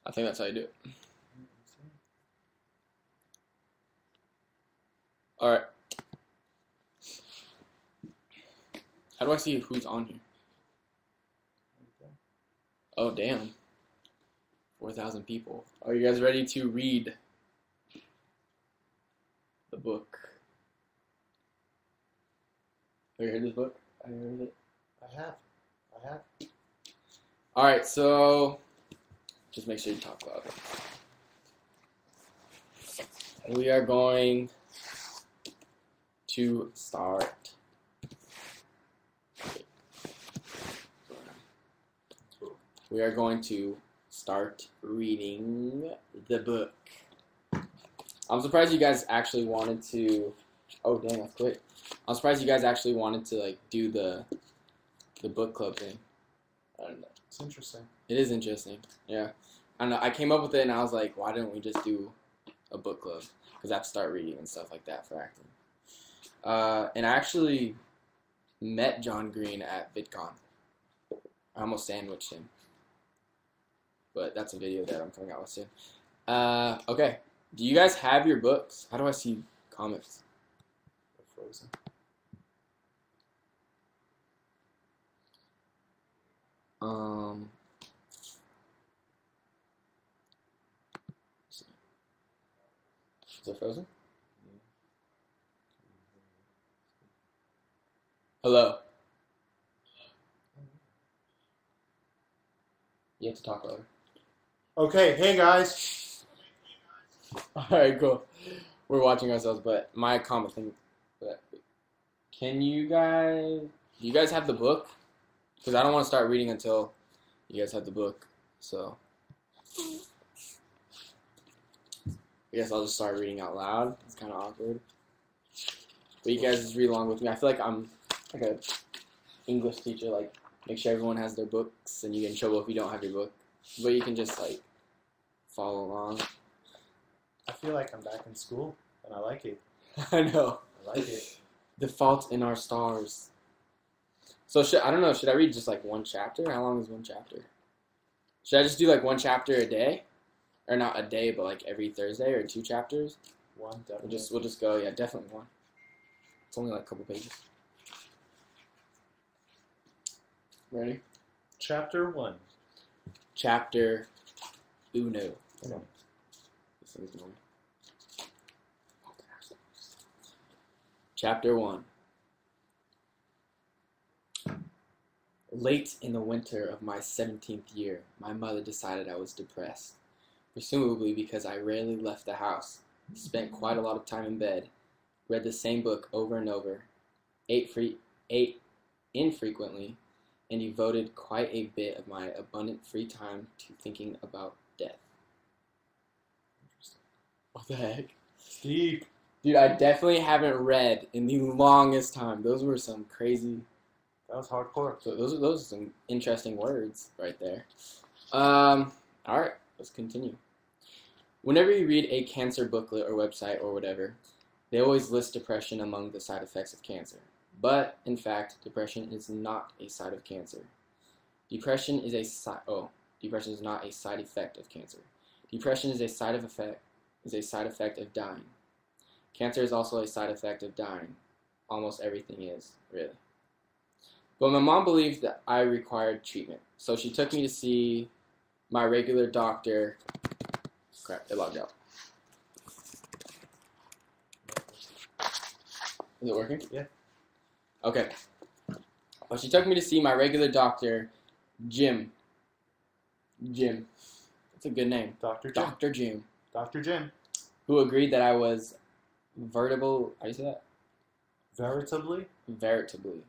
I think that's how you do it. All right. How do I see who's on here? Oh, damn. 4,000 people. Are you guys ready to read the book? Have you heard this book? Have you heard it? I have. All right, so just make sure you talk loud. We are going to start. We are going to start reading the book. I'm surprised you guys actually wanted to. Oh, dang, that's quick. I'm surprised you guys actually wanted to like do the book club thing. I don't know. It's interesting. It is interesting. Yeah. I don't know. I came up with it and I was like, why didn't we just do a book club? Because I have to start reading and stuff like that for acting. And I actually met John Green at VidCon. I almost sandwiched him. But that's a video that I'm coming out with soon. Okay. Do you guys have your books? How do I see comments? They're frozen. Is it frozen? Hello. You have to talk louder. Okay, hey guys. Alright, cool. We're watching ourselves, but my comment thing. Can you guys. Do you guys have the book? Because I don't want to start reading until you guys have the book. So. I guess I'll just start reading out loud. It's kind of awkward. But you guys just read along with me. I feel like I'm like a English teacher. Like, make sure everyone has their books, and you get in trouble if you don't have your book. But you can just like follow along. I feel like I'm back in school, and I like it. I know. I like it. The Fault in Our Stars. So I don't know. Should I read just like one chapter? How long is one chapter? Should I just do like one chapter a day? Or not a day, but like every Thursday, or 2 chapters. One, definitely. We'll just go. Yeah, definitely one. It's only like a couple pages. Ready? Chapter 1. Chapter uno. Uno. This thing's annoying. Chapter 1. Late in the winter of my 17th year, my mother decided I was depressed. Presumably because I rarely left the house, spent quite a lot of time in bed, read the same book over and over, ate infrequently, and devoted quite a bit of my abundant free time to thinking about death. What the heck? Deep. Dude, I definitely haven't read in the longest time. Those were some crazy... That was hardcore. So those are some interesting words right there. Alright, let's continue. Whenever you read a cancer booklet or website or whatever, they always list depression among the side effects of cancer. But, in fact, depression is not a side of cancer. Depression is depression is not a side effect of cancer. Depression is a side effect of dying. Cancer is also a side effect of dying. Almost everything is, really. But my mom believed that I required treatment, so she took me to see my regular doctor. Crap, it logged out. Is it working? Yeah. Okay. Well, she took me to see my regular doctor, Jim. Jim. That's a good name. Dr. Jim. Dr. Jim. Dr. Jim. Who agreed that I was veritable. How do you say that? Veritably? Veritably.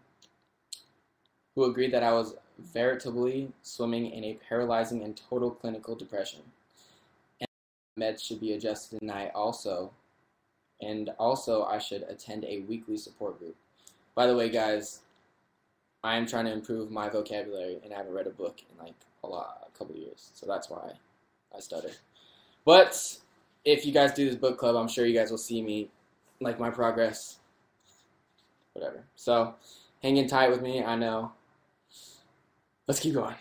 Who agreed that I was veritably swimming in a paralyzing and total clinical depression. And meds should be adjusted at night also. And also I should attend a weekly support group. By the way, guys, I am trying to improve my vocabulary, and I haven't read a book in like a couple of years. So that's why I stutter. But if you guys do this book club, I'm sure you guys will see me, like my progress. Whatever. So, hanging tight with me, I know. Let's keep going.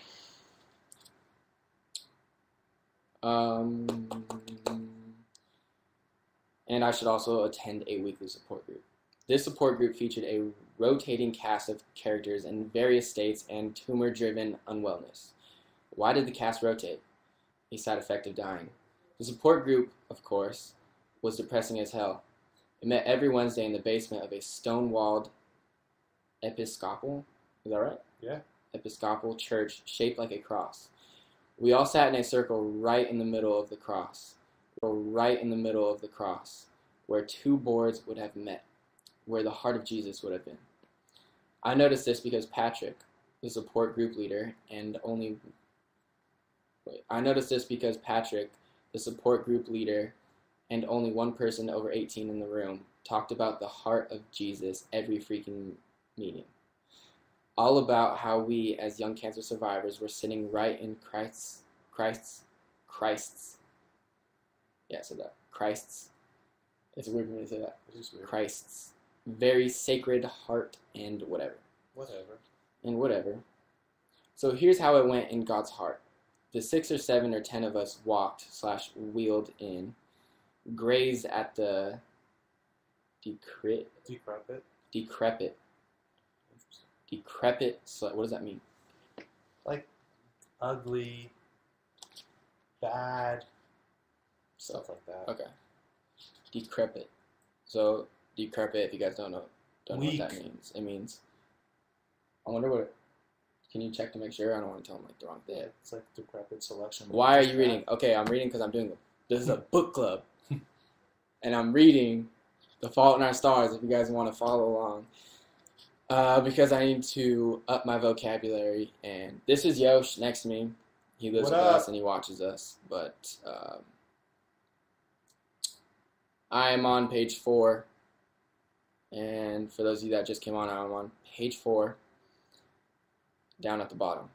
Um, and I should also attend a weekly support group. This support group featured a rotating cast of characters in various states and tumor-driven unwellness. Why did the cast rotate? A side effect of dying. The support group, of course, was depressing as hell. It met every Wednesday in the basement of a stone-walled Episcopal, is that right? Yeah. Episcopal church shaped like a cross. We all sat in a circle right in the middle of the cross. Right in the middle of the cross, where two boards would have met, where the heart of Jesus would have been. I noticed this because Patrick, the support group leader, and only one person over 18 in the room talked about the heart of Jesus every freaking meeting. All about how we, as young cancer survivors, were sitting right in Christ's. Yeah, I said that. Christ's. It's weird for me to say that. It is weird. Christ's very sacred heart and whatever. Whatever. So here's how it went in God's heart. The 6 or 7 or 10 of us walked/wheeled in, grazed at the decrepit. What does that mean? Like ugly, bad, stuff like that. Okay. Decrepit. So decrepit, if you guys don't know what that means. It means. I wonder what. Can you check to make sure? I don't want to tell them like the wrong thing. Yeah, it's like decrepit selection. Why are you reading? Okay, I'm reading because I'm doing. This is a book club, and I'm reading The Fault in Our Stars. If you guys want to follow along. Because I need to up my vocabulary, and this is Yosh next to me. He lives with us and he watches us, but I am on page 4, and for those of you that just came on, I'm on page 4, down at the bottom.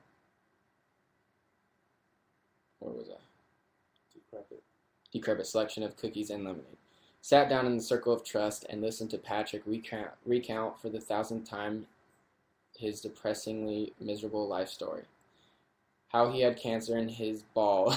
Where was I? Decrepit selection of cookies and lemonade. Sat down in the circle of trust and listened to Patrick recount for the 1,000th time his depressingly miserable life story. How he had cancer in his balls.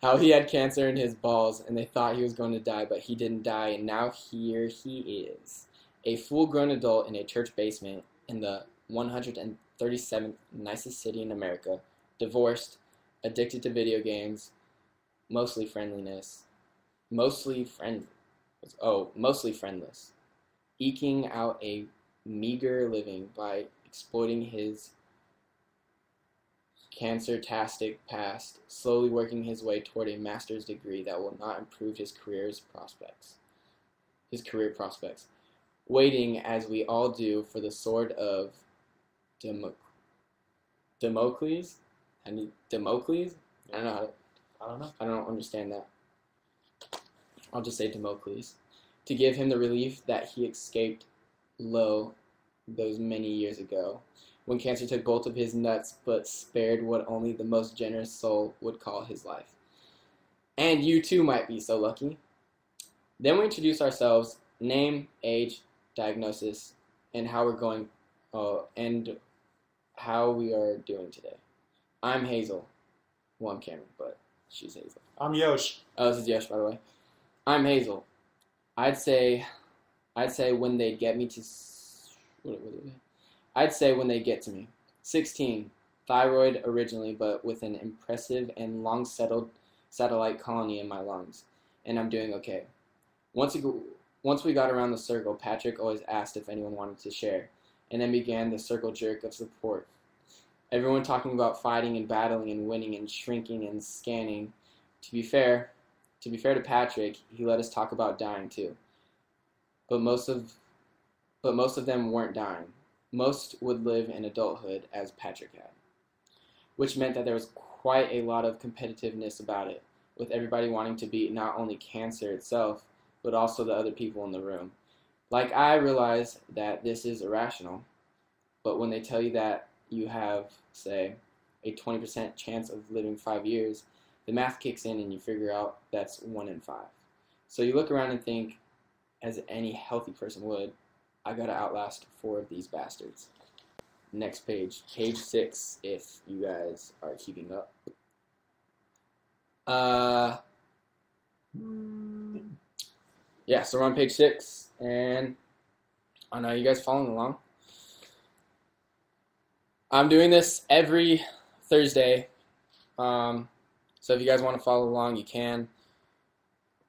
How he had cancer in his balls and they thought he was going to die, but he didn't die, and now here he is. A full-grown adult in a church basement in the 137th nicest city in America, divorced, addicted to video games, mostly friendless, eking out a meager living by exploiting his cancer-tastic past, slowly working his way toward a master's degree that will not improve his career prospects. Waiting, as we all do, for the sword of Damocles? Damocles? I don't understand that. I'll just say Damocles. To give him the relief that he escaped those many years ago, when cancer took both of his nuts but spared what only the most generous soul would call his life. And you too might be so lucky. Then we introduce ourselves, name, age, diagnosis, and how we are doing today. I'm Hazel. Well, I'm Cameron, but she's Hazel. I'm Yosh. Oh, this is Yosh, by the way. I'm Hazel. I'd say when they get me to... I'd say when they get to me. 16. Thyroid originally, but with an impressive and long-settled satellite colony in my lungs. And I'm doing okay. Once we got around the circle, Patrick always asked if anyone wanted to share. And then began the circle jerk of support. Everyone talking about fighting and battling and winning and shrinking and scanning. To be fair to Patrick, he let us talk about dying too. But most of them weren't dying. Most would live in adulthood, as Patrick had. Which meant that there was quite a lot of competitiveness about it, with everybody wanting to beat not only cancer itself, but also the other people in the room. Like, I realize that this is irrational, but when they tell you that you have, say, a 20% chance of living 5 years, the math kicks in and you figure out that's 1 in 5. So you look around and think, as any healthy person would, I gotta outlast 4 of these bastards. Next page, page 6, if you guys are keeping up. Uh, yeah, so we're on page 6, and I know you guys following along. I'm doing this every Thursday, so if you guys want to follow along, you can.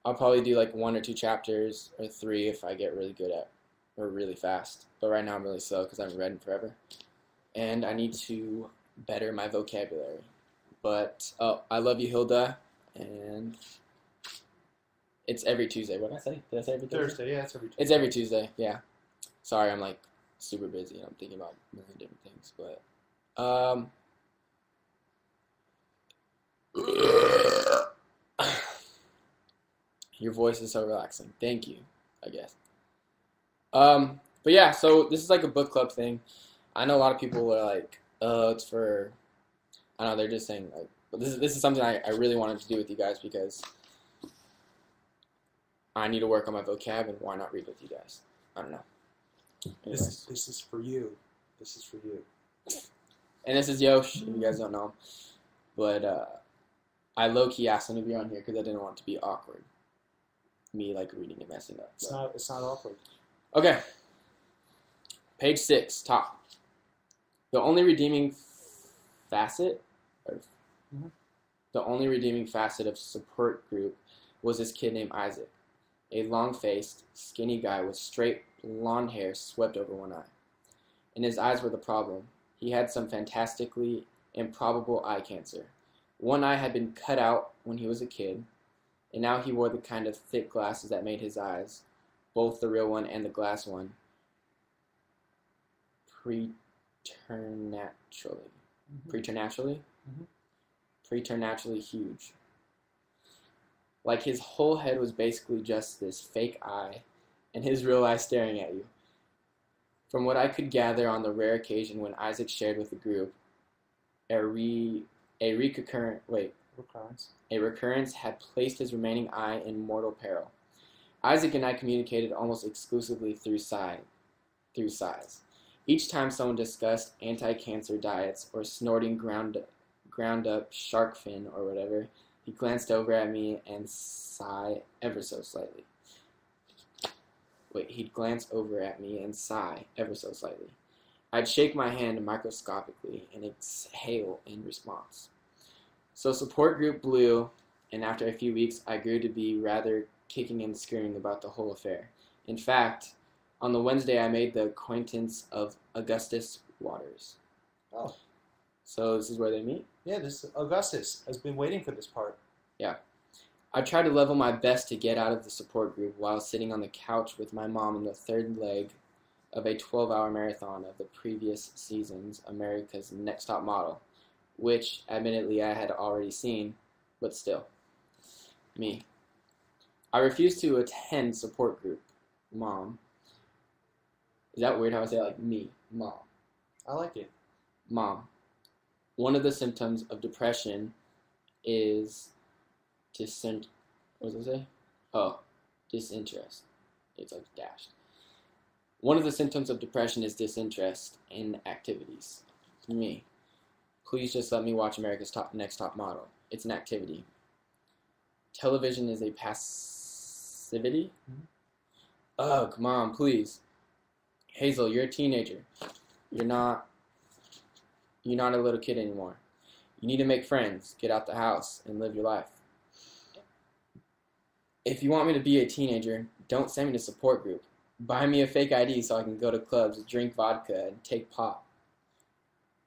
I'll probably do like 1 or 2 chapters, or 3 if I get really good at, or really fast. But right now I'm really slow because I haven't read in forever. And I need to better my vocabulary. But, I love you, Hilda, and it's every Tuesday. What did I say? Did I say every Thursday? Thursday, yeah, it's every Tuesday. It's every Tuesday, yeah. Sorry, I'm like super busy and I'm thinking about a million different things. But, your voice is so relaxing. Thank you, I guess. But yeah, so this is like a book club thing. I know a lot of people are like, oh, it's for, I don't know, they're just saying like, but this is something I really wanted to do with you guys because I need to work on my vocab and why not read with you guys? I don't know. This is for you. This is for you. And this is Yosh, if you guys don't know him. But I low-key asked him to be on here because I didn't want it to be awkward. Me like reading and messing up. So. It's not awkward. Okay. Page 6, top. The only redeeming facet, the only redeeming facet of support group was this kid named Isaac, a long-faced, skinny guy with straight blonde hair swept over one eye. And his eyes were the problem. He had some fantastically improbable eye cancer. One eye had been cut out when he was a kid, and now he wore the kind of thick glasses that made his eyes, both the real one and the glass one, preternaturally huge. Like his whole head was basically just this fake eye, and his real eye staring at you. From what I could gather on the rare occasion when Isaac shared with the group, a recurrence had placed his remaining eye in mortal peril. Isaac and I communicated almost exclusively through sighs. Each time someone discussed anti-cancer diets or snorting ground-up shark fin or whatever, he glanced over at me and sigh ever so slightly. He'd glance over at me and sigh ever so slightly. I'd shake my hand microscopically and exhale in response. So support group blew, and after a few weeks, I grew to be rather kicking and screaming about the whole affair. In fact, on the Wednesday, I made the acquaintance of Augustus Waters. Oh. So this is where they meet? Yeah, this Augustus has been waiting for this part. Yeah. I tried to level my best to get out of the support group while sitting on the couch with my mom in the third leg of a 12-hour marathon of the previous season's America's Next Top Model, which, admittedly, I had already seen, but still. Me. I refused to attend support group. Mom. Is that weird how I say it like me? Mom. I like it. Mom. One of the symptoms of depression is disinterest. It's like dashed. One of the symptoms of depression is disinterest in activities. Me. Please just let me watch America's Next Top Model. It's an activity. Television is a passivity? Ugh, Mom, please. Hazel, you're a teenager. You're not a little kid anymore. You need to make friends, get out the house, and live your life. If you want me to be a teenager, don't send me to support group. Buy me a fake ID so I can go to clubs, drink vodka, and take pot.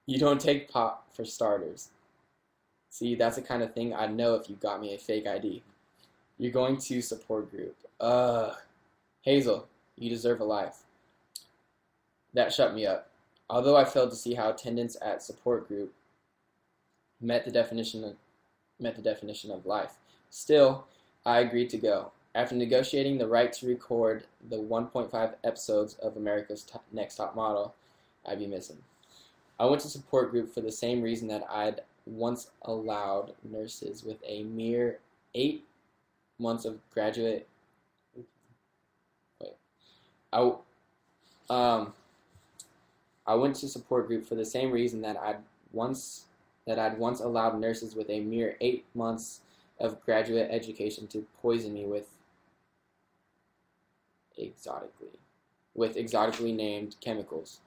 You don't take pot for starters. See, that's the kind of thing I'd know if you got me a fake ID. You're going to support group. Hazel, you deserve a life. That shut me up. Although I failed to see how attendance at support group met the definition of life. Still, I agreed to go. After negotiating the right to record the 1.5 episodes of America's Next Top Model I'd be missing. I went to support group for the same reason that I'd once allowed nurses with a mere 8 months of graduate. I went to support group for the same reason that I'd once allowed nurses with a mere 8 months of graduate education to poison me with exotically named chemicals.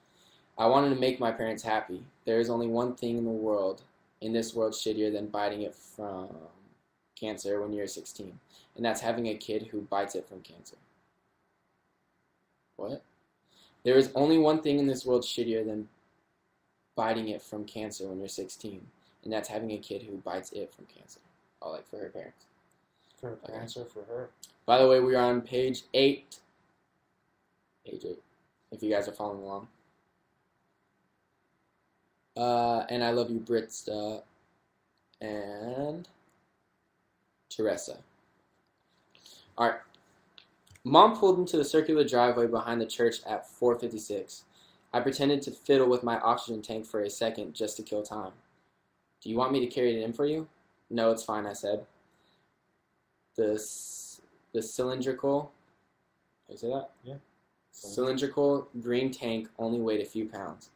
I wanted to make my parents happy. There is only one thing in this world shittier than biting it from cancer when you're 16, and that's having a kid who bites it from cancer. What? There is only one thing in this world shittier than biting it from cancer when you're 16, and that's having a kid who bites it from cancer. Oh, like for her parents. For her parents or for her? By the way, we are on page 8. Page 8, if you guys are following along. And I love you, Britsta and Teresa. Alright. Mom pulled into the circular driveway behind the church at 4:56. I pretended to fiddle with my oxygen tank for a second just to kill time. Do you want me to carry it in for you? No, it's fine, I said. The cylindrical, can you say that? Yeah. Cylindrical green tank only weighed a few pounds.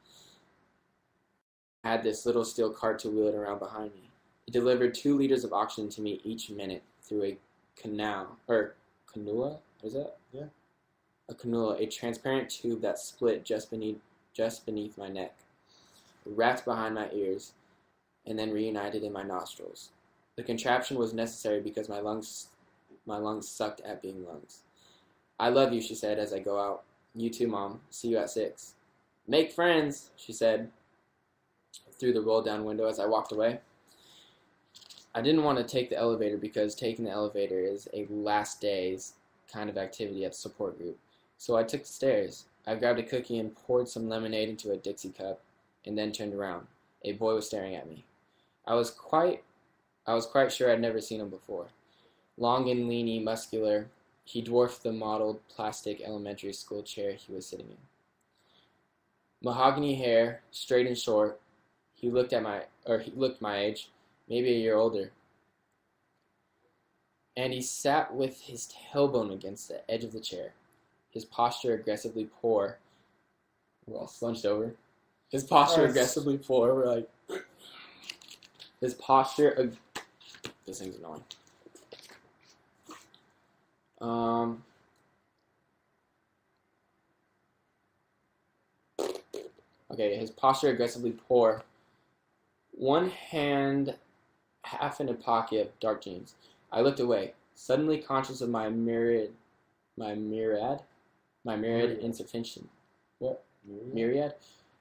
I had this little steel cart to wheel it around behind me. It delivered 2 liters of oxygen to me each minute through a cannula. What is that? Yeah. A cannula, a transparent tube that split just beneath my neck, wrapped behind my ears, and then reunited in my nostrils. The contraption was necessary because my lungs sucked at being lungs. I love you, she said as I go out. You too, Mom. See you at 6. Make friends, she said through the roll-down window as I walked away. I didn't want to take the elevator because taking the elevator is a last days kind of activity at the support group. So I took the stairs. I grabbed a cookie and poured some lemonade into a Dixie cup and then turned around. A boy was staring at me. I was quite sure I'd never seen him before. Long and leany, muscular, he dwarfed the mottled plastic elementary school chair he was sitting in. Mahogany hair, straight and short. He looked my age, maybe a year older. And he sat with his tailbone against the edge of the chair, his posture aggressively poor. We're all slunched over. His posture aggressively poor. We're like, his posture. This thing's annoying. Okay, his posture aggressively poor. One hand half in a pocket of dark jeans. I looked away, suddenly conscious of my myriad insufficient. What? Myriad?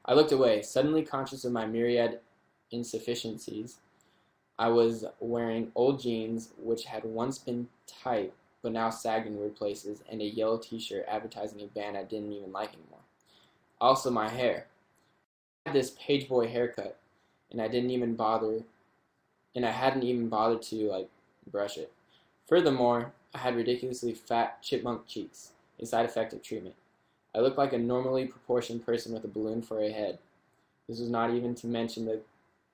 I looked away, suddenly conscious of my myriad insufficiencies. I was wearing old jeans, which had once been tight, but now sagged in weird places, and a yellow t-shirt advertising a band I didn't even like anymore. Also my hair. I had this pageboy haircut, and I hadn't even bothered to brush it. Furthermore, I had ridiculously fat chipmunk cheeks, a side effect of treatment. I looked like a normally proportioned person with a balloon for a head. This was not even to mention the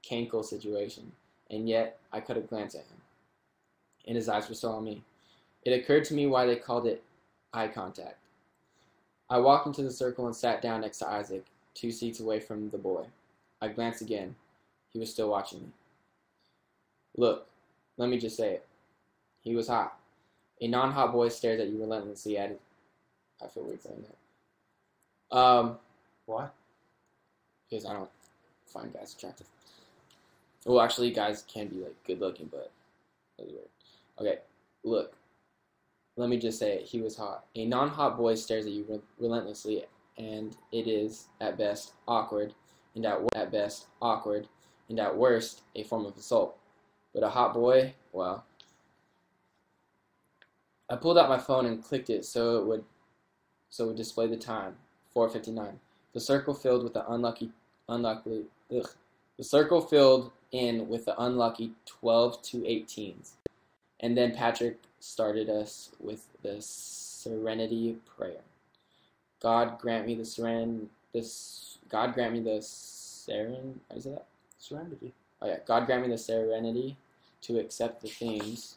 cankle situation, and yet I could have glanced at him, and his eyes were still on me. It occurred to me why they called it eye contact. I walked into the circle and sat down next to Isaac, 2 seats away from the boy. I glanced again. He was still watching me. Look, let me just say it. He was hot. A non-hot boy stares at you relentlessly at it. I feel weird saying that. Why? Because I don't find guys attractive. Well, actually, guys can be good looking, but that's weird. Okay, look. Let me just say it. He was hot. A non-hot boy stares at you relentlessly, and it is, at best, awkward, and at worst, a form of assault. But a hot boy, well. I pulled out my phone and clicked it so it would display the time, 4:59. The circle filled in with the unlucky 12 to 18s. And then Patrick started us with the serenity prayer. God grant me the serenity. How is that? Serenity. Oh yeah. God grant me the serenity to accept the things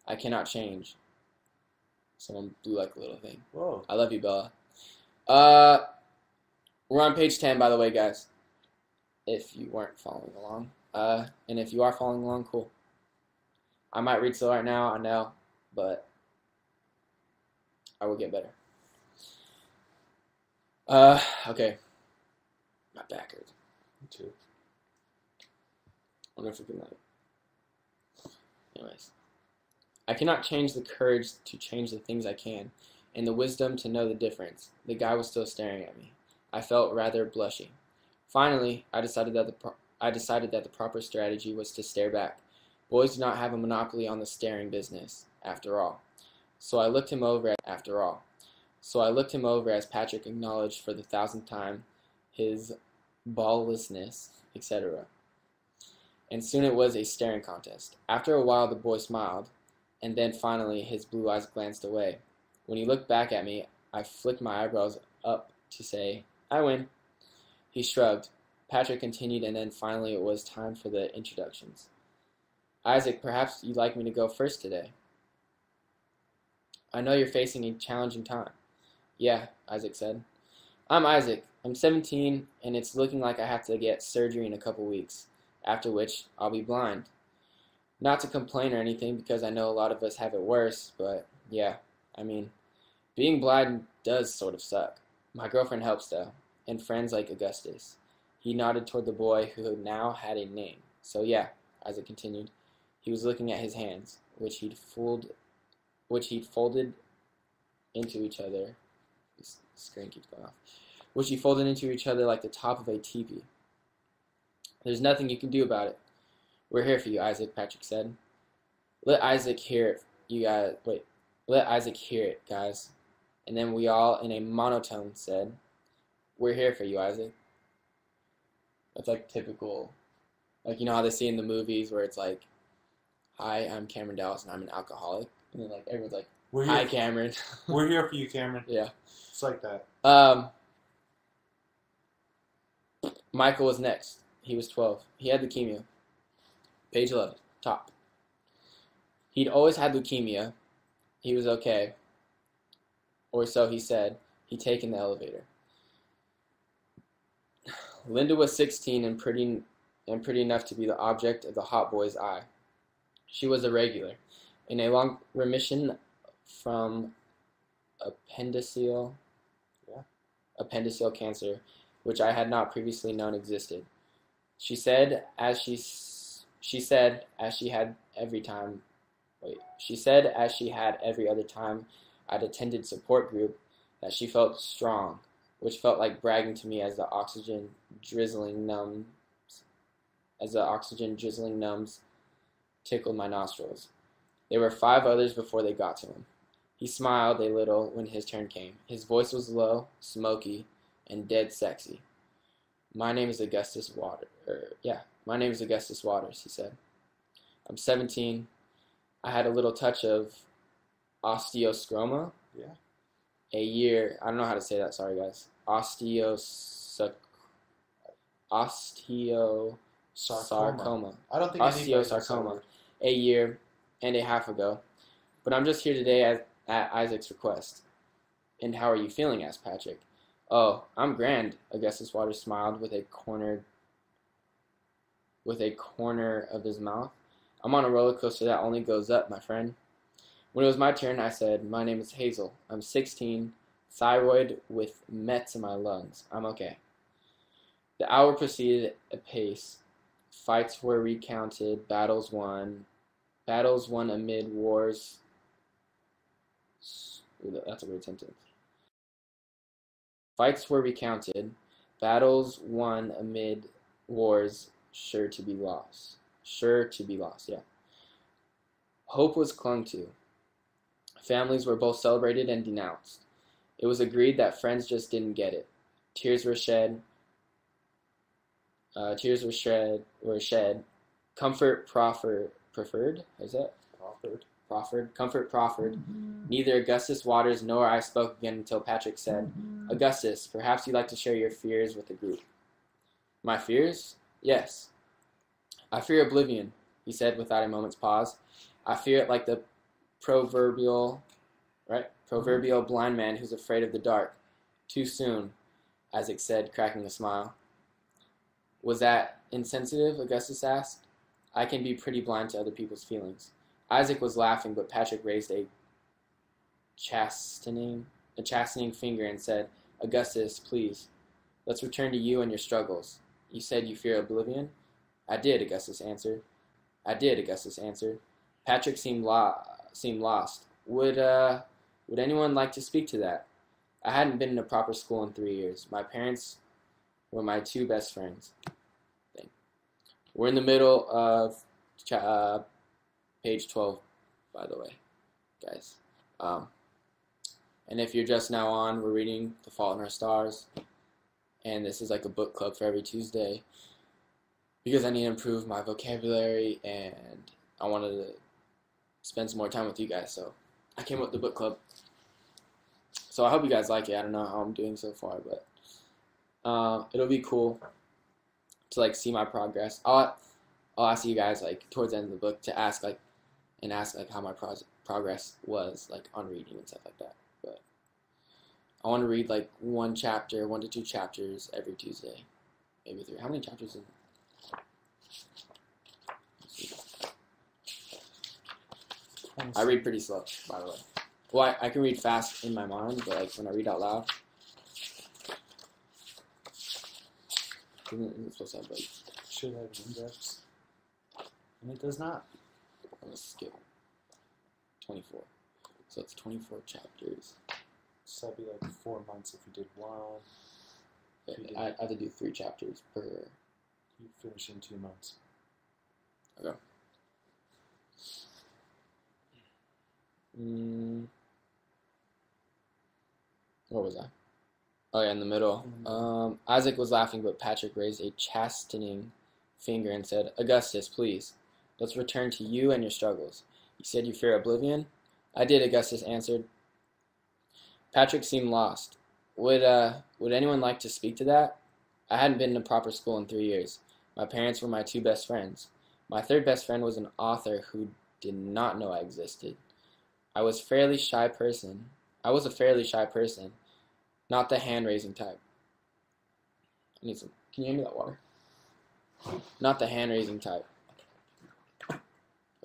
I cannot change. Someone blew like a little thing. Whoa. I love you, Bella. We're on page 10, by the way, guys. If you weren't following along. And if you are following along, cool. I might read slow right now, I know, but I will get better. Okay. My back hurts. Me too. I wonder if we can, anyways. I cannot change the courage to change the things I can, and the wisdom to know the difference. The guy was still staring at me. I felt rather blushing. Finally, I decided that the proper strategy was to stare back. Boys do not have a monopoly on the staring business, after all. So I looked him over as Patrick acknowledged for the 1,000th time his balllessness, etc. And soon it was a staring contest. After a while, the boy smiled, and then finally his blue eyes glanced away. When he looked back at me, I flicked my eyebrows up to say, "I win." He shrugged. Patrick continued, and then finally it was time for the introductions. "Isaac, perhaps you'd like me to go first today. I know you're facing a challenging time." "Yeah," Isaac said. "I'm Isaac. I'm 17, and it's looking like I have to get surgery in a couple weeks, after which I'll be blind. Not to complain or anything, because I know a lot of us have it worse, but yeah, I mean, being blind does sort of suck. My girlfriend helps, though, and friends like Augustus." He nodded toward the boy who now had a name. "So yeah," Isaac continued. He was looking at his hands, which he'd folded into each other. This screen keeps going off. Which he folded into each other like the top of a teepee. "There's nothing you can do about it. We're here for you, Isaac," Patrick said. Let Isaac hear it, guys." And then we all, in a monotone, said, "We're here for you, Isaac." That's like typical, like, you know how they see in the movies where it's like, "Hi, I'm Cameron Dallas and I'm an alcoholic." And then like everyone's like, "Hi, Cameron." We're here for you, Cameron. Yeah. It's like that. Michael was next. He was 12. He had leukemia. Page 11, top. He'd always had leukemia. He was okay. Or so he said. He'd taken the elevator. Linda was 16 and pretty enough to be the object of the hot boy's eye. She was a regular, in a long remission from appendiceal cancer, which I had not previously known existed. She said, as she had every other time I'd attended support group, that she felt strong, which felt like bragging to me as the oxygen drizzling numbs tickled my nostrils. There were 5 others before they got to him. He smiled a little when his turn came. His voice was low, smoky, and dead sexy. My name is Augustus Waters, he said. I'm 17. I had a little touch of osteoscroma. Yeah. A year, I don't know how to say that, sorry guys. Osteosarcoma. I don't think Osteosarcoma. A year and a half ago. But I'm just here today at Isaac's request. And how are you feeling? Asked Patrick. Oh, I'm grand, Augustus Waters smiled with a corner of his mouth. I'm on a roller coaster that only goes up, my friend. When it was my turn, I said, my name is Hazel. I'm 16, thyroid with mets in my lungs. I'm okay. The hour proceeded apace. Fights were recounted, battles won amid wars. Ooh, that's a weird sentence. Fights were recounted, battles won amid wars sure to be lost, yeah. Hope was clung to. Families were both celebrated and denounced. It was agreed that friends just didn't get it. Tears were shed. Comfort proffered. Comfort proffered. Neither Augustus Waters nor I spoke again until Patrick said, Augustus, perhaps you'd like to share your fears with the group. My fears? Yes. I fear oblivion, he said without a moment's pause. I fear it like the proverbial blind man who's afraid of the dark. Too soon, Isaac said, cracking a smile. Was that insensitive? Augustus asked. I can be pretty blind to other people's feelings. Isaac was laughing, but Patrick raised a chastening finger and said, "Augustus, please, let's return to you and your struggles. You said you fear oblivion?" "I did," Augustus answered. Patrick seemed lost. Would anyone like to speak to that? I hadn't been in a proper school in 3 years. My parents were my two best friends. We're in the middle of page 12, by the way, guys. And if you're just now on, we're reading The Fault in Our Stars. And this is like a book club for every Tuesday, because I need to improve my vocabulary and I wanted to spend some more time with you guys. So I came up with the book club. So I hope you guys like it. I don't know how I'm doing so far, but it'll be cool to like see my progress. I'll ask you guys like towards the end of the book to ask like how my progress was like on reading and stuff like that. But I want to read like 1 to 2 chapters every Tuesday, maybe 3. How many chapters is it? I read pretty slow, by the way. Well, I can read fast in my mind, but like when I read out loud, isn't it supposed to have like should have index, and it does not. I'm gonna skip 24. So it's 24 chapters. So that'd be like 4 months if you did 1. I have to do 3 chapters per. You finish in 2 months. Okay. Where was I? Oh yeah, in the middle. Isaac was laughing, but Patrick raised a chastening finger and said, "Augustus, please, let's return to you and your struggles. You said you fear oblivion?" "I did," Augustus answered. Patrick seemed lost. Would anyone like to speak to that? I hadn't been in a proper school in 3 years. My parents were my 2 best friends. My 3rd best friend was an author who did not know I existed. I was a fairly shy person, not the hand-raising type. I need some. Can you hand me that water? Not the hand-raising type. I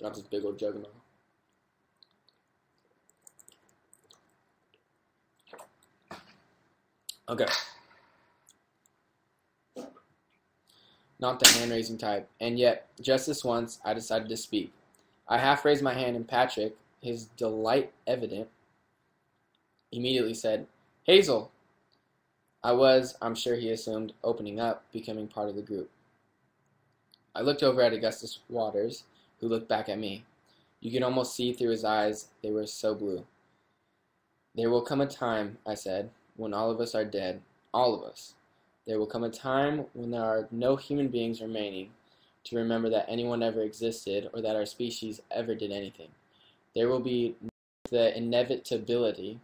got this big old jug now. Okay. Not the hand-raising type. And yet, just this once, I decided to speak. I half raised my hand, and Patrick, his delight evident, immediately said, "Hazel." I'm sure he assumed, opening up, becoming part of the group. I looked over at Augustus Waters, who looked back at me. You could almost see through his eyes, they were so blue. "There will come a time," I said, "when all of us are dead. All of us. There will come a time when there are no human beings remaining to remember that anyone ever existed or that our species ever did anything. There will be the inevitability,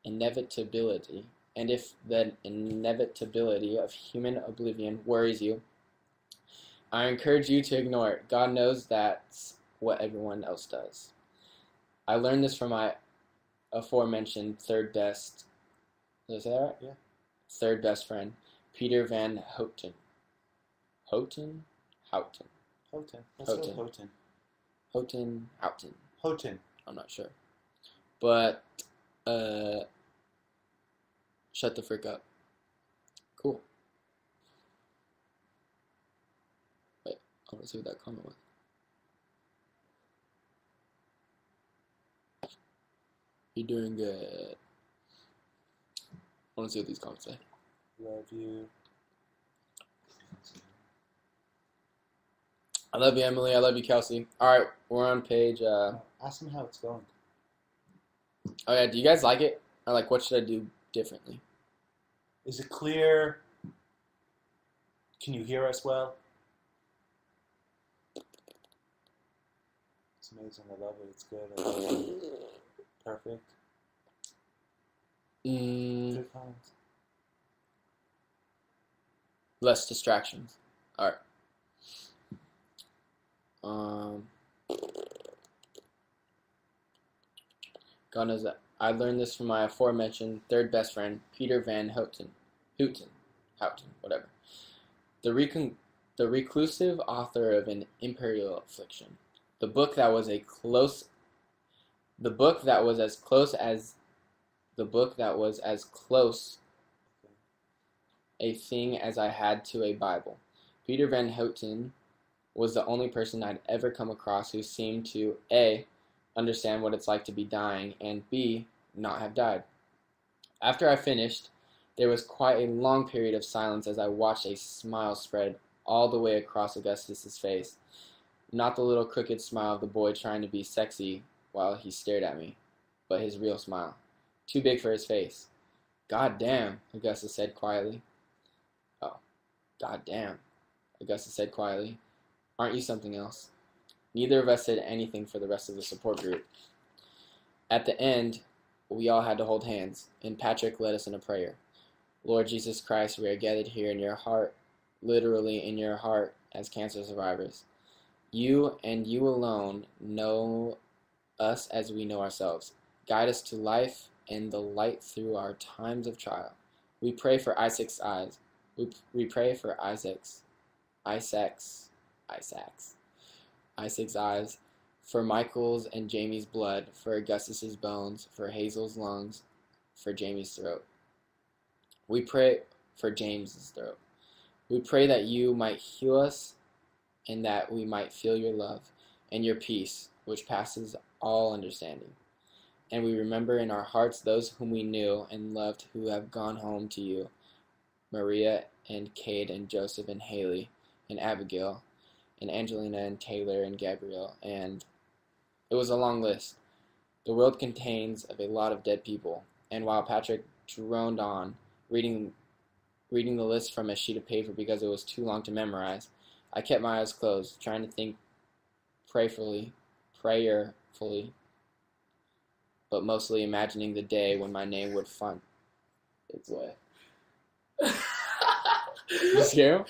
and if the inevitability of human oblivion worries you, I encourage you to ignore it. God knows that's what everyone else does. I learned this from my aforementioned third best, did I say that right? Yeah. Third best friend, Peter Van Houten. Houten. Let's go Houghton. Houten. I'm not sure. But, shut the frick up. Cool. Wait, I want to see what that comment was. You're doing good. I want to see what these comments say. Love you. I love you, Emily. I love you, Kelsey. Alright, we're on page, Ask them how it's going. Oh yeah, do you guys like it? Or like, what should I do differently? Is it clear? Can you hear us well? It's amazing. I love it. It's good. I love it. Perfect. Good comments. Less distractions. Alright. God knows that. I learned this from my aforementioned third best friend, Peter Van Houten, whatever. The reclusive author of An Imperial Affliction. The book that was a close the book that was as close as the book that was as close a thing as I had to a Bible. Peter Van Houten was the only person I'd ever come across who seemed to A, understand what it's like to be dying, and B, not have died. After I finished, there was quite a long period of silence as I watched a smile spread all the way across Augustus's face. Not the little crooked smile of the boy trying to be sexy while he stared at me, but his real smile. Too big for his face. "God damn," Augustus said quietly. "Oh, God damn," Augustus said quietly. "Aren't you something else?" Neither of us said anything for the rest of the support group. At the end, we all had to hold hands, and Patrick led us in a prayer. "Lord Jesus Christ, we are gathered here in your heart, literally in your heart, as cancer survivors. You and you alone know us as we know ourselves. Guide us to life and the light through our times of trial. We pray for Isaac's eyes. We pray for Isaac's eyes, for Michael's and Jamie's blood, for Augustus's bones, for Hazel's lungs, for Jamie's throat. We pray for James's throat. We pray that you might heal us and that we might feel your love and your peace, which passes all understanding. And we remember in our hearts those whom we knew and loved who have gone home to you, Maria and Cade and Joseph and Haley and Abigail and Angelina and Taylor and Gabrielle, and it was a long list. The world contains of a lot of dead people, and while Patrick droned on, reading the list from a sheet of paper because it was too long to memorize, I kept my eyes closed, trying to think prayerfully, but mostly imagining the day when my name would find its way. You scare him?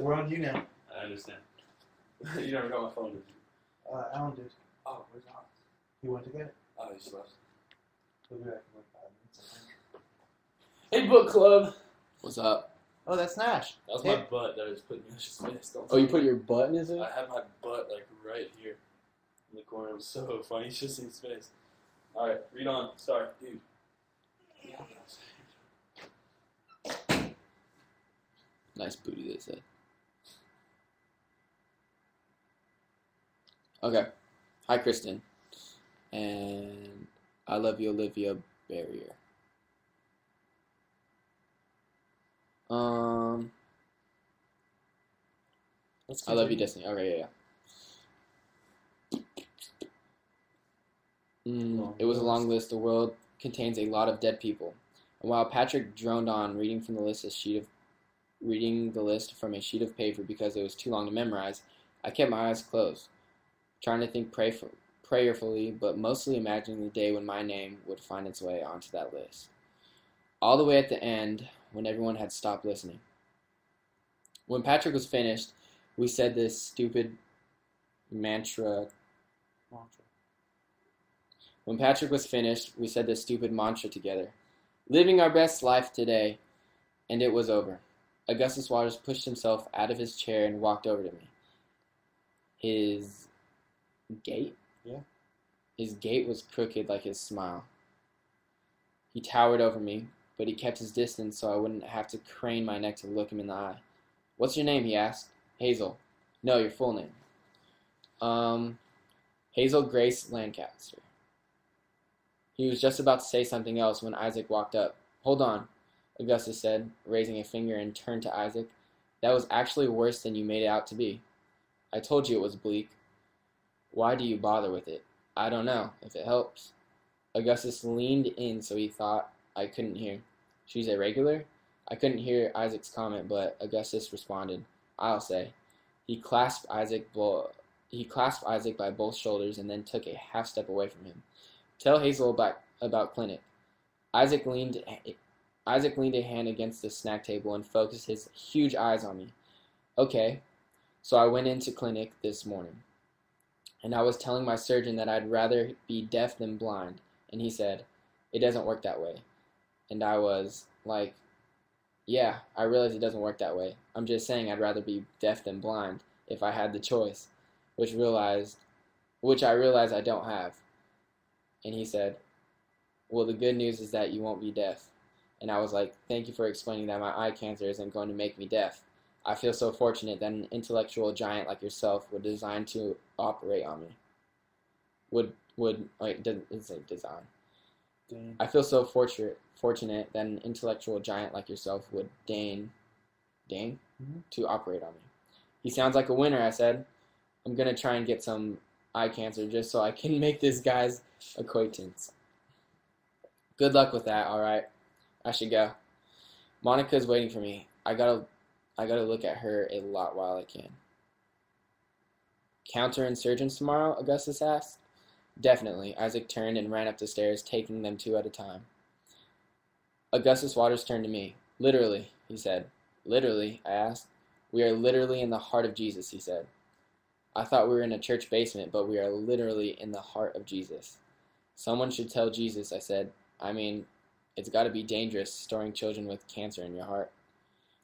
We're on you now. I understand. You never got my phone, did you? Alan did. Oh, where's Alex? He went to get it. Oh, he just left. He'll be back in like 5 minutes, I think. Hey, book club. What's up? Oh, that's Nash. That was Hey. my butt that I just put in Nash's face. Don't Oh, you tell put me. your butt in his face? I had my butt like right here in the corner. It was so funny. You should see his face. Alright, read on. Sorry, dude. Yeah, Nice booty, they said. Okay. Hi, Kristen. And I love you, Olivia Barrier. I love you, Destiny. Okay, yeah. It was a long list. The world contains a lot of dead people. And while Patrick droned on, reading the list from a sheet of paper because it was too long to memorize, I kept my eyes closed, trying to think prayerfully, but mostly imagining the day when my name would find its way onto that list. All the way at the end, when everyone had stopped listening. When Patrick was finished, we said this stupid mantra. When Patrick was finished, we said this stupid mantra together. Living our best life today, and it was over. Augustus Waters pushed himself out of his chair and walked over to me. His gait? Yeah. His gait was crooked like his smile. He towered over me, but he kept his distance so I wouldn't have to crane my neck to look him in the eye. "What's your name?" he asked. "Hazel." "No, your full name." Hazel Grace Lancaster. He was just about to say something else when Isaac walked up. "Hold on," Augustus said, raising a finger and turned to Isaac. "That was actually worse than you made it out to be. I told you it was bleak. Why do you bother with it?" "I don't know, if it helps." Augustus leaned in so he thought I couldn't hear. "She's a regular?" I couldn't hear Isaac's comment, but Augustus responded, "I'll say." He clasped Isaac by both shoulders and then took a half step away from him. "Tell Hazel about clinic." Isaac leaned a hand against the snack table and focused his huge eyes on me. "Okay, so I went into clinic this morning, and I was telling my surgeon that I'd rather be deaf than blind, and he said, 'It doesn't work that way.' And I was like, 'Yeah, I realize it doesn't work that way. I'm just saying I'd rather be deaf than blind.' if I had the choice, which I realized I don't have. And he said, well, the good news is that you won't be deaf. And I was like, thank you for explaining that my eye cancer isn't going to make me deaf. I feel so fortunate that an intellectual giant like yourself would design to operate on me. Doesn't say design. Dang. I feel so fortunate that an intellectual giant like yourself would deign to operate on me. He sounds like a winner, I said. I'm going to try and get some eye cancer just so I can make this guy's acquaintance. Good luck with that, all right? I should go. Monica's waiting for me. I gotta look at her a lot while I can. Counterinsurgents tomorrow? Augustus asked. Definitely. Isaac turned and ran up the stairs, taking them two at a time. Augustus Waters turned to me. Literally, he said. Literally, I asked. We are literally in the heart of Jesus, he said. I thought we were in a church basement, but we are literally in the heart of Jesus. Someone should tell Jesus, I said. I mean, it's got to be dangerous storing children with cancer in your heart.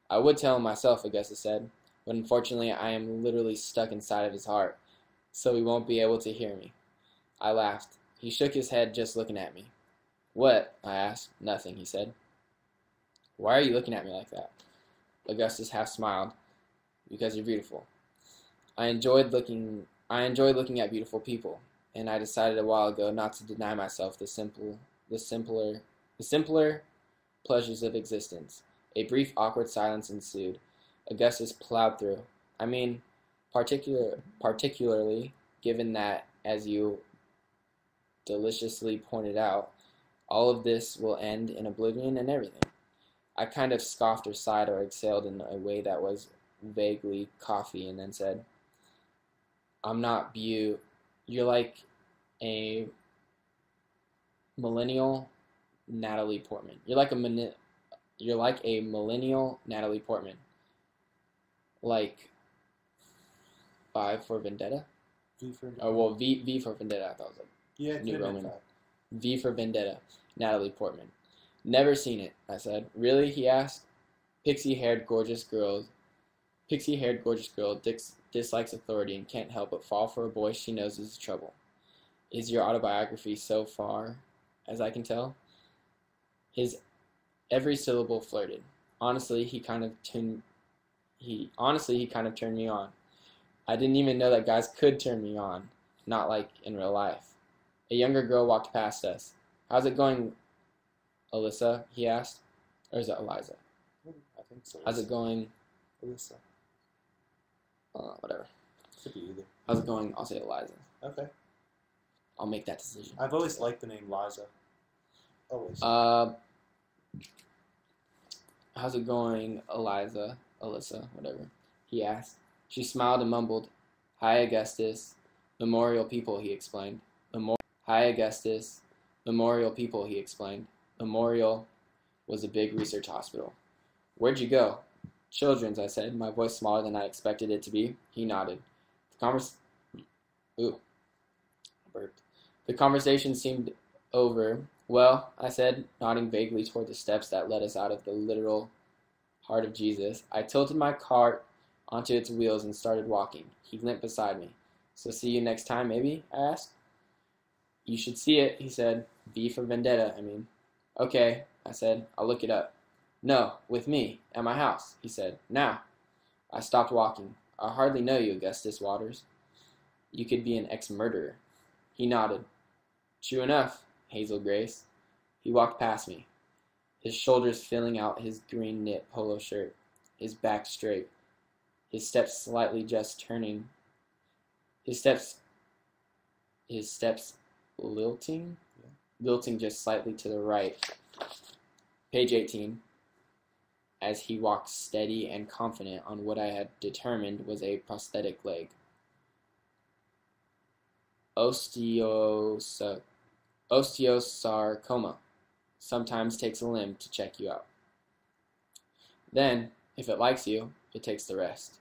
I would tell him myself, Augustus said, but unfortunately I am literally stuck inside of his heart, so he won't be able to hear me. I laughed. He shook his head just looking at me. What? I asked. Nothing, he said. Why are you looking at me like that? Augustus half smiled. Because you're beautiful. I enjoyed looking at beautiful people, and I decided a while ago not to deny myself the simpler pleasures of existence. A brief awkward silence ensued. Augustus plowed through. I mean, particularly given that, as you deliciously pointed out, all of this will end in oblivion and everything. I kind of scoffed or sighed or exhaled in a way that was vaguely coughy and then said, I'm not you're like a millennial Natalie Portman. You're like a millennial Natalie Portman. Like for Vendetta? V for Oh, well, V for Vendetta, I thought it was yeah, New Roman. V for Vendetta, Natalie Portman. Never seen it, I said. Really? He asked. Pixie-haired gorgeous girl dislikes authority and can't help but fall for a boy she knows is trouble. Is your autobiography so far as I can tell? His every syllable flirted. Honestly, he kind of turned me on. I didn't even know that guys could turn me on, not like in real life. A younger girl walked past us. How's it going, Alyssa? He asked. Or is it Eliza? I think so. How's it going? Alyssa. Whatever. Could be either. How's it going? I'll say Eliza. Okay. I'll make that decision. I've always liked the name Liza. Always. How's it going, Eliza? Alyssa, whatever. He asked. She smiled and mumbled, Hi, Augustus. Memorial people, he explained. Hi, Augustus. Memorial people, he explained. Memorial was a big research hospital. Where'd you go? Children's, I said, my voice smaller than I expected it to be. He nodded. The conversation seemed over. Well, I said, nodding vaguely toward the steps that led us out of the literal heart of Jesus. I tilted my cart onto its wheels and started walking. He limped beside me. So see you next time, maybe? I asked. You should see it, he said. V for Vendetta, I mean. Okay, I said. I'll look it up. No, with me, at my house, he said. Now. I stopped walking. I hardly know you, Augustus Waters. You could be an ex-murderer. He nodded. True enough, Hazel Grace. He walked past me, his shoulders filling out his green knit polo shirt, his back straight, his steps slightly just turning, his steps lilting just slightly to the right. Page 18. As he walked steady and confident on what I had determined was a prosthetic leg. Osteosarcoma sometimes takes a limb to check you out. Then, if it likes you, it takes the rest.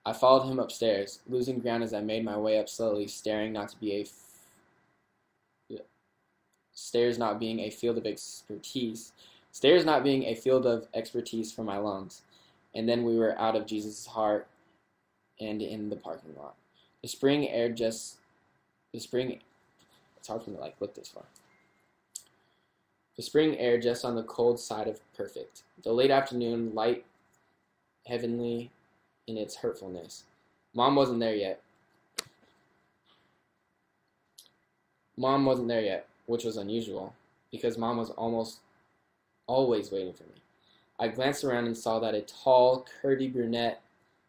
I followed him upstairs, losing ground as I made my way up slowly, stairs not being a field of expertise for my lungs. And then we were out of Jesus' heart and in the parking lot. The spring air just the spring it's hard for me to look this far. The spring air just on the cold side of perfect. The late afternoon light heavenly in its hurtfulness. Mom wasn't there yet. Which was unusual, because Mom was almost always waiting for me. I glanced around and saw that a tall, curvy brunette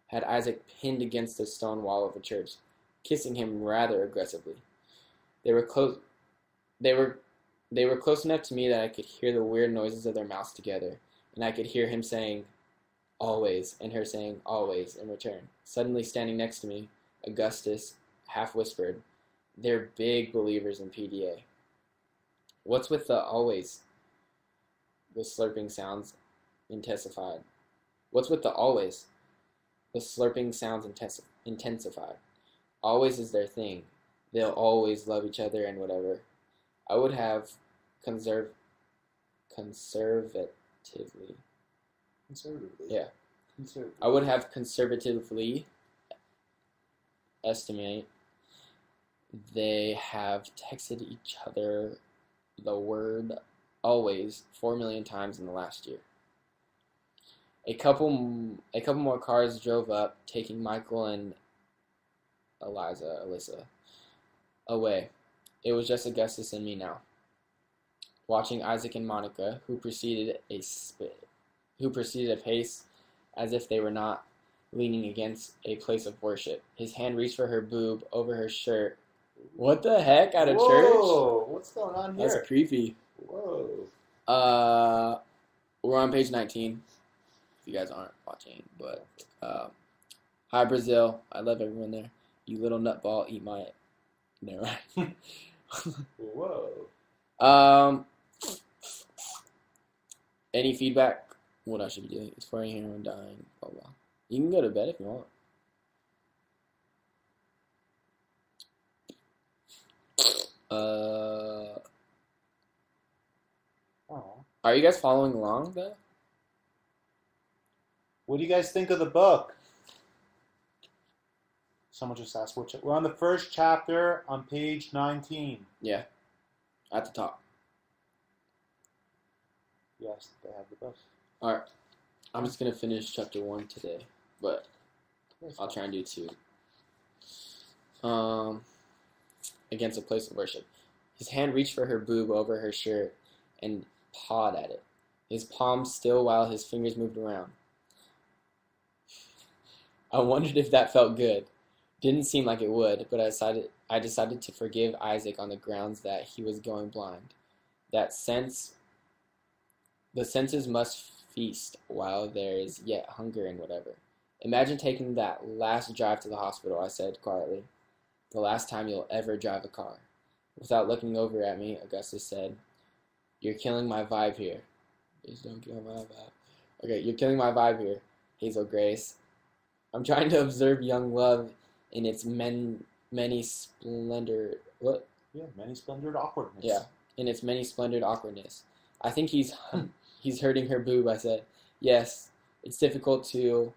had Isaac pinned against the stone wall of a church, kissing him rather aggressively. They were close enough to me that I could hear the weird noises of their mouths together, and I could hear him saying, "Always," and her saying, "Always," in return. Suddenly, standing next to me, Augustus half whispered, "They're big believers in PDA." "What's with the always?" The slurping sounds intensified. "What's with the always?" The slurping sounds intensified. Always is their thing. They'll always love each other and whatever. I would have conservatively. Yeah. I would have conservatively estimate they have texted each other the word always 4 million times in the last year. A couple more cars drove up, taking Michael and Alyssa, away. It was just Augustus and me now, watching Isaac and Monica, who proceeded a pace as if they were not leaning against a place of worship. His hand reached for her boob over her shirt. What the heck? At a church? Whoa! What's going on here? That's creepy. Whoa. We're on page 19. If you guys aren't watching, but hi Brazil. I love everyone there. You little nutball, eat my. Never mind. Whoa. Any feedback? What I should be doing? It's for here and dying. Blah blah. You can go to bed if you want. Are you guys following along though? What do you guys think of the book? Someone just asked which. We're on the first chapter on page 19. Yeah, at the top. Yes, they have the book. All right, I'm just gonna finish chapter 1 today, but I'll try and do 2. Against a place of worship. His hand reached for her boob over her shirt and pawed at it, his palm still while his fingers moved around. I wondered if that felt good. Didn't seem like it would, but I decided to forgive Isaac on the grounds that he was going blind. The senses must feast while there is yet hunger and whatever. Imagine taking that last drive to the hospital, I said quietly. The last time you'll ever drive a car. Without looking over at me, Augustus said, "You're killing my vibe here." Please don't kill my vibe. Okay, you're killing my vibe here, Hazel Grace. I'm trying to observe young love in its many splendor. What? Yeah, many splendored awkwardness. Yeah, in its many splendored awkwardness. I think he's hurting her boob, I said. Yes, it's difficult to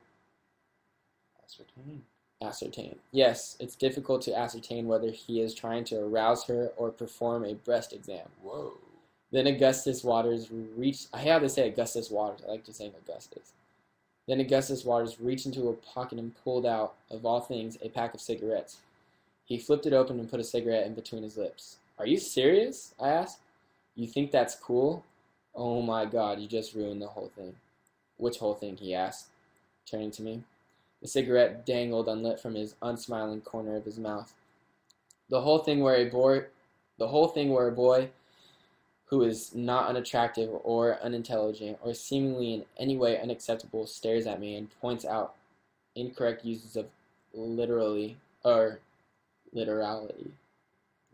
ascertain. Yes, it's difficult to ascertain whether he is trying to arouse her or perform a breast exam. Whoa. Then Augustus Waters reached... I have to say Augustus Waters. I like to say Augustus. Then Augustus Waters reached into a pocket and pulled out, of all things, a pack of cigarettes. He flipped it open and put a cigarette in between his lips. "Are you serious?" I asked. "You think that's cool?" "Oh my God, you just ruined the whole thing." "Which whole thing?" he asked, turning to me. The cigarette dangled unlit from his unsmiling corner of his mouth. The whole thing where a boy who is not unattractive or unintelligent or seemingly in any way unacceptable stares at me and points out incorrect uses of literality.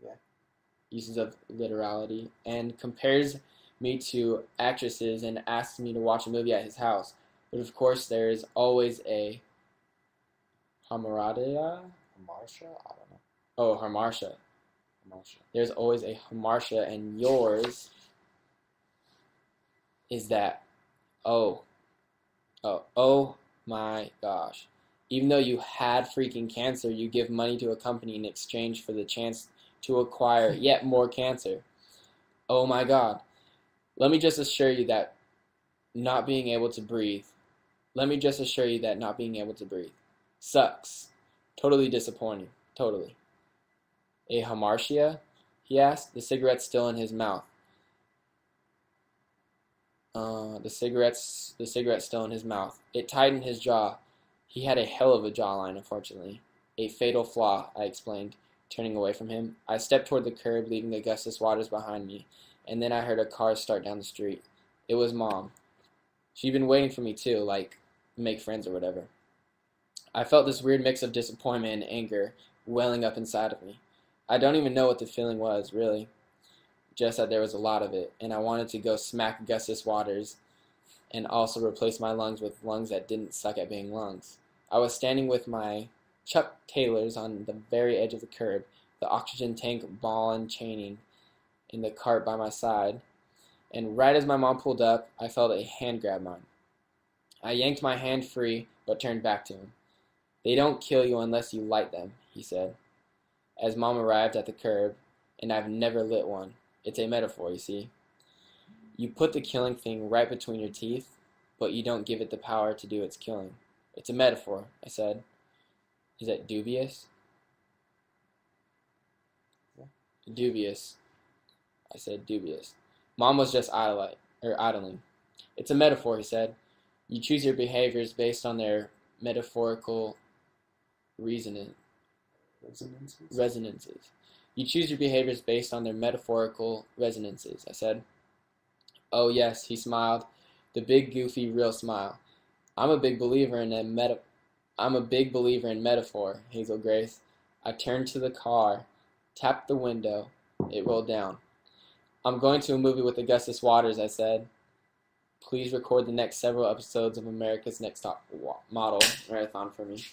Yeah. Uses of literality and compares me to actresses and asks me to watch a movie at his house. But of course there is always a Hamartia? Marsha? I don't know. Oh, Hamartia. There's always a Hamartia, and yours is that, oh my gosh. Even though you had freaking cancer, you give money to a company in exchange for the chance to acquire yet more cancer. Oh my God. Let me just assure you that not being able to breathe. Let me just assure you that not being able to breathe sucks. Totally disappointing. Totally. A hamartia? He asked, the cigarette still in his mouth. The cigarette still in his mouth. It tightened his jaw. He had a hell of a jawline, unfortunately. A fatal flaw, I explained, turning away from him. I stepped toward the curb, leaving Augustus Waters behind me, and then I heard a car start down the street. It was Mom. She'd been waiting for me too, like, make friends or whatever. I felt this weird mix of disappointment and anger welling up inside of me. I don't even know what the feeling was, really. Just that there was a lot of it, and I wanted to go smack Augustus Waters and also replace my lungs with lungs that didn't suck at being lungs. I was standing with my Chuck Taylors on the very edge of the curb, the oxygen tank ball and chaining in the cart by my side, and right as my mom pulled up, I felt a hand grab mine. I yanked my hand free, but turned back to him. They don't kill you unless you light them, he said, as Mom arrived at the curb, and I've never lit one. It's a metaphor, you see. You put the killing thing right between your teeth, but you don't give it the power to do its killing. It's a metaphor, I said. Is that dubious? Yeah. Dubious. I said dubious. Mom was just idling. It's a metaphor, he said. You choose your behaviors based on their metaphorical resonances. You choose your behaviors based on their metaphorical resonances, I said. Oh yes, he smiled. The big, goofy, real smile. I'm a big believer in metaphor, Hazel Grace. I turned to the car, tapped the window. It rolled down. I'm going to a movie with Augustus Waters, I said. Please record the next several episodes of America's Next Top Model Marathon for me.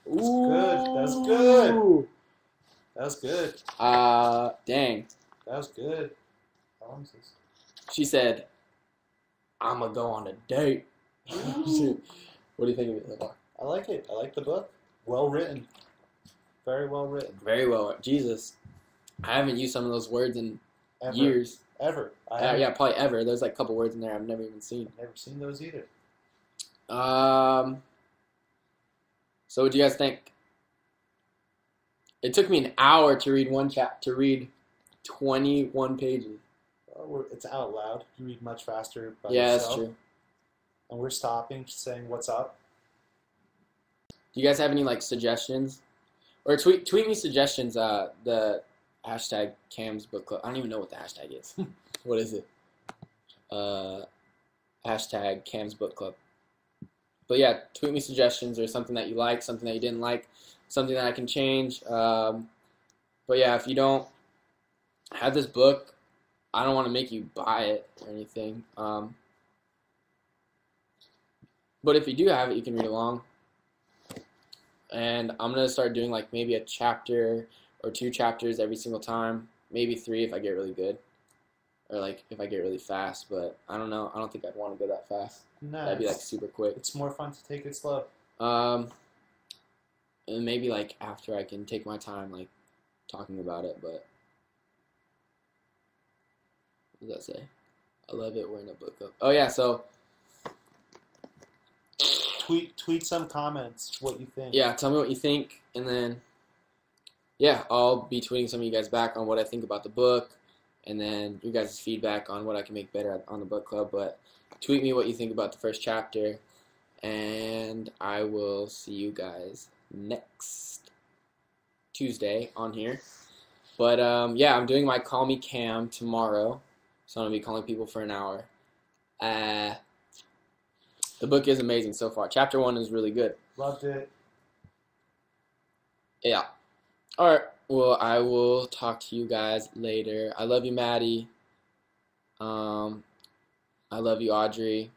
That's good. That's good. Dang. That was good. How long is this? She said, I'm going to go on a date. What do you think of it so far? I like it. I like the book. Well written. Very well written. Very well. Jesus. I haven't used some of those words in years. Ever. Yeah, probably ever. There's like a couple words in there I've never even seen. I've never seen those either. So what do you guys think? It took me an hour to read to read 21 pages. Well, it's out loud. You read much faster by Yeah, yourself. that's true. And we're stopping, saying what's up. Do you guys have any like suggestions? Or tweet me suggestions, the hashtag Cam's Book Club. I don't even know what the hashtag is. What is it? Hashtag Cam's Book Club. But yeah, tweet me suggestions or something that you like, something that you didn't like, something that I can change. But yeah, if you don't have this book, I don't want to make you buy it or anything. But if you do have it, you can read along. And I'm going to start doing like maybe a chapter or 2 chapters every single time. Maybe 3 if I get really good. Or like if I get really fast. But I don't know. I don't think I'd want to go that fast. No, That'd be like super quick. It's more fun to take it slow. And maybe like after I can take my time like talking about it. But what does that say? I love it. We're in a book club. Oh yeah, so Tweet some comments what you think. yeah, tell me what you think, and then yeah, I'll be tweeting some of you guys back on what I think about the book, and then your guys' feedback on what I can make better on the book club. But tweet me what you think about the first chapter, and I will see you guys next Tuesday on here. But yeah, I'm doing my Call Me Cam tomorrow, so I'm gonna be calling people for an hour. The book is amazing so far. Chapter 1 is really good. Loved it. Yeah. All right. Well, I will talk to you guys later. I love you, Maddie. I love you, Audrey.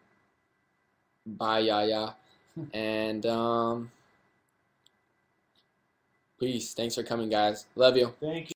Bye, Yaya. And peace. Thanks for coming, guys. Love you. Thank you.